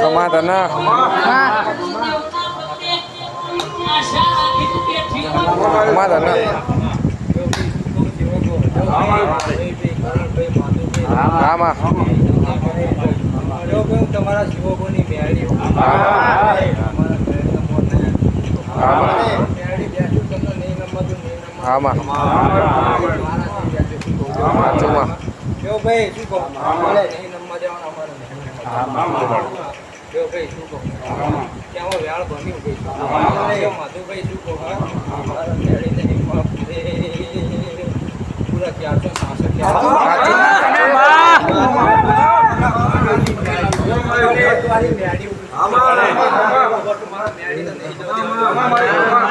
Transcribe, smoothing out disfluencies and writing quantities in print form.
કમાતા ના કમાતા ના આમાં તમારા જીવોની મેળી આમાં વાંચોમાં કેવો ભાઈ શું કહો નહીં નંબર દેવાના અમારે કેવો ભાઈ શું કહો ક્યાં વ્યાળ ભમ્યું ભાઈ માધુભાઈ શું કહો મારા મેળી નહીં પૂરા 466